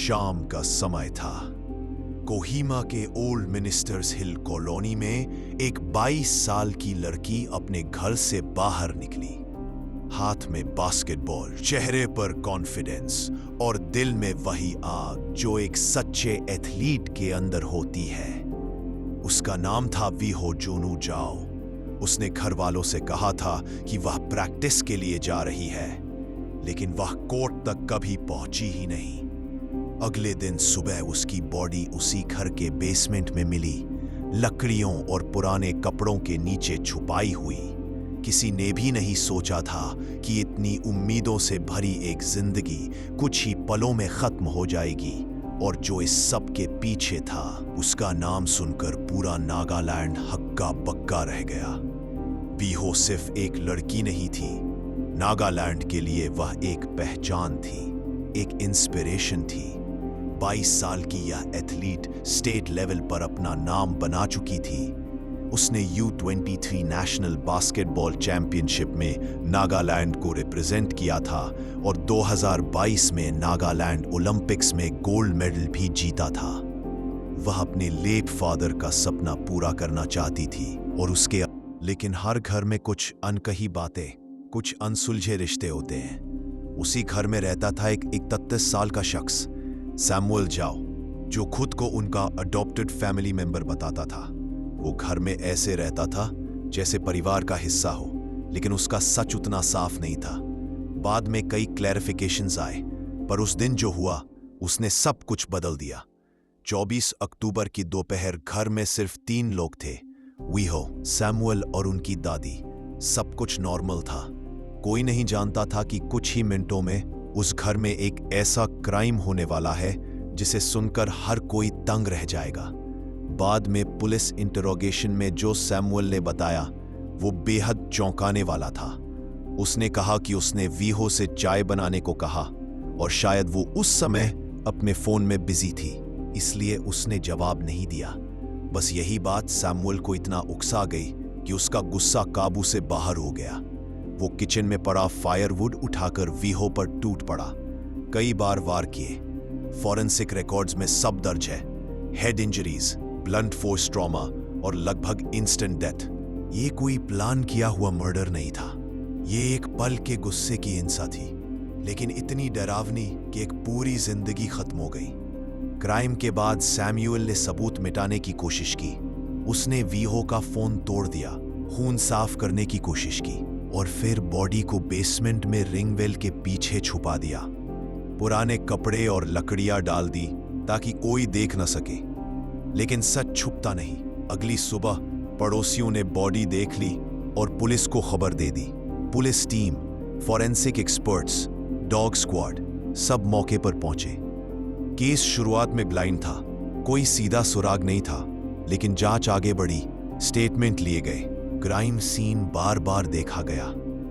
शाम का समय था। कोहिमा के ओल्ड मिनिस्टर्स हिल कॉलोनी में एक 22 साल की लड़की अपने घर से बाहर निकली। हाथ में बास्केटबॉल, चेहरे पर कॉन्फिडेंस और दिल में वही आग जो एक सच्चे एथलीट के अंदर होती है। उसका नाम था वीहो जुनु जाओ। उसने घर वालों से कहा था कि वह प्रैक्टिस के लिए जा रही है, लेकिन वह कोर्ट तक कभी पहुंची ही नहीं। अगले दिन सुबह उसकी बॉडी उसी घर के बेसमेंट में मिली, लकड़ियों और पुराने कपड़ों के नीचे छुपाई हुई। किसी ने भी नहीं सोचा था कि इतनी उम्मीदों से भरी एक जिंदगी कुछ ही पलों में खत्म हो जाएगी। और जो इस सब के पीछे था, उसका नाम सुनकर पूरा नागालैंड हक्का बक्का रह गया। वीहो सिर्फ एक लड़की नहीं थी, नागालैंड के लिए वह एक पहचान थी, एक इंस्पिरेशन थी। 22 साल की यह एथलीट स्टेट लेवल पर अपना नाम बना चुकी थी। उसने U23 नेशनल बास्केटबॉल चैंपियनशिप में नागालैंड को रिप्रेजेंट किया था और 2022 में नागालैंड ओलंपिक्स में गोल्ड मेडल भी जीता था। वह अपने लेट फादर का सपना पूरा करना चाहती थी और उसके लेकिन हर घर में कुछ अनकही बातें, कुछ अनसुलझे रिश्ते होते हैं। उसी घर में रहता था एक 31 साल का शख्स, सैमुअल जाओ, जो खुद को उनका अडॉप्टेड फैमिली मेंबर बताता था। वो घर में ऐसे रहता था जैसे परिवार का हिस्सा हो, लेकिन उसका सच उतना साफ नहीं था। बाद में कई क्लैरिफिकेशंस आए, पर उस दिन जो हुआ उसने सब कुछ बदल दिया। 24 अक्टूबर की दोपहर घर में सिर्फ 3 लोग थे, वीहो, सैमुअल और उनकी दादी। सब कुछ नॉर्मल था। कोई नहीं जानता था कि कुछ ही मिनटों में उस घर में एक ऐसा क्राइम होने वाला है जिसे सुनकर हर कोई दंग रह जाएगा। बाद में पुलिस इंटरोगेशन में जो सैमुअल ने बताया वो बेहद चौंकाने वाला था। उसने कहा कि उसने वीहो से चाय बनाने को कहा और शायद वो उस समय अपने फोन में बिजी थी, इसलिए उसने जवाब नहीं दिया। बस यही बात सैमुअल को इतना उकसा गई कि उसका गुस्सा काबू से बाहर हो गया। वो किचन में पड़ा फायरवुड उठाकर वीहो पर टूट पड़ा। कई बार वार किए। फॉरेंसिक रिकॉर्ड्स में सब दर्ज है, head injuries, blunt force trauma और लगभग इंस्टेंट डेथ। ये कोई प्लान किया हुआ मर्डर नहीं था। ये एक पल के गुस्से की हिंसा थी, लेकिन इतनी डरावनी कि एक पूरी जिंदगी खत्म हो गई। क्राइम के बाद सैमुअल ने सबूत मिटाने की कोशिश की। उसने वीहो का फोन तोड़ दिया, खून साफ करने की कोशिश की और फिर बॉडी को बेसमेंट में रिंगवेल के पीछे छुपा दिया। पुराने कपड़े और लकड़ियां डाल दी ताकि कोई देख न सके, लेकिन सच छुपता नहीं। अगली सुबह पड़ोसियों ने बॉडी देख ली और पुलिस को खबर दे दी। Police team, forensic experts, dog squad सब मौके पर पहुंचे। केस शुरुआत में ब्लाइंड था, कोई सीधा सुराग नहीं था, लेकिन जांच आगे बढ़ी, स्टेटमेंट लिए गए, क्राइम सीन बार बार देखा गया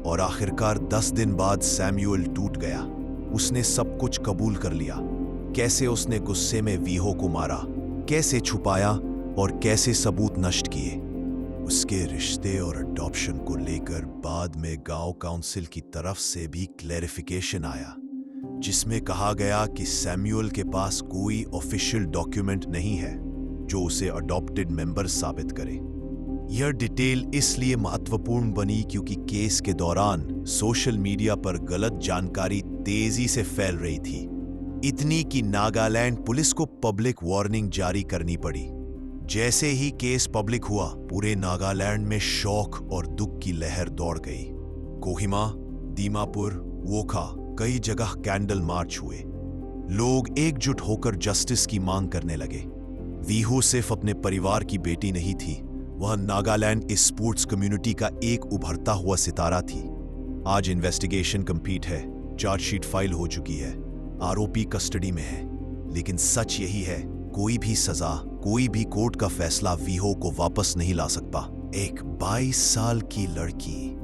और आखिरकार 10 दिन बाद सैमुअल टूट गया। उसने सब कुछ कबूल कर लिया। कैसे उसने गुस्से में वीहो को मारा, कैसे छुपाया और कैसे सबूत नष्ट किए। उसके रिश्ते और अडॉप्शन को लेकर बाद में गांव काउंसिल की तरफ से भी क्लैरिफिकेशन आया, जिसमें कहा गया कि सैमुअल के पास कोई ऑफिशियल डॉक्यूमेंट नहीं है जो उसे अडॉप्टेड मेंबर साबित करे। यह डिटेल इसलिए महत्वपूर्ण बनी क्योंकि केस के दौरान सोशल मीडिया पर गलत जानकारी तेजी से फैल रही थी, इतनी कि नागालैंड पुलिस को पब्लिक वार्निंग जारी करनी पड़ी। जैसे ही केस पब्लिक हुआ, पूरे नागालैंड में शौक और दुख की लहर दौड़ गई। कोहिमा, दीमापुर, वोखा, कई जगह कैंडल मार्च हुए। लोग एकजुट होकर जस्टिस की मांग करने लगे। वीहो सिर्फ अपने परिवार की बेटी नहीं थी, वह नागालैंड स्पोर्ट्स कम्युनिटी का एक उभरता हुआ सितारा थी। आज इन्वेस्टिगेशन कंप्लीट है, चार्जशीट फाइल हो चुकी है, आरोपी कस्टडी में है, लेकिन सच यही है, कोई भी सजा, कोई भी कोर्ट का फैसला वीहो को वापस नहीं ला सकता। एक 22 साल की लड़की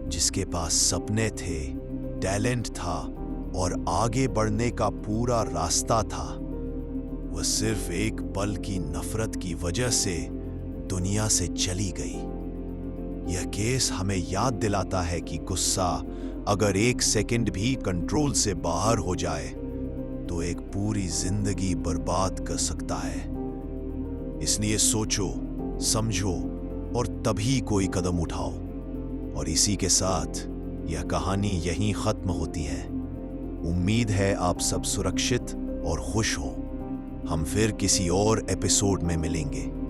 जिसके पास सपने थे, टैलेंट था और आगे बढ़ने का पूरा रास्ता था, वह सिर्फ एक पल की नफरत की वजह से दुनिया से चली गई। यह केस हमें याद दिलाता है कि गुस्सा अगर एक सेकंड भी कंट्रोल से बाहर हो जाए तो एक पूरी जिंदगी बर्बाद कर सकता है। इसलिए सोचो, समझो और तभी कोई कदम उठाओ। और इसी के साथ यह कहानी यहीं खत्म होती है। उम्मीद है आप सब सुरक्षित और खुश हो। हम फिर किसी और एपिसोड में मिलेंगे।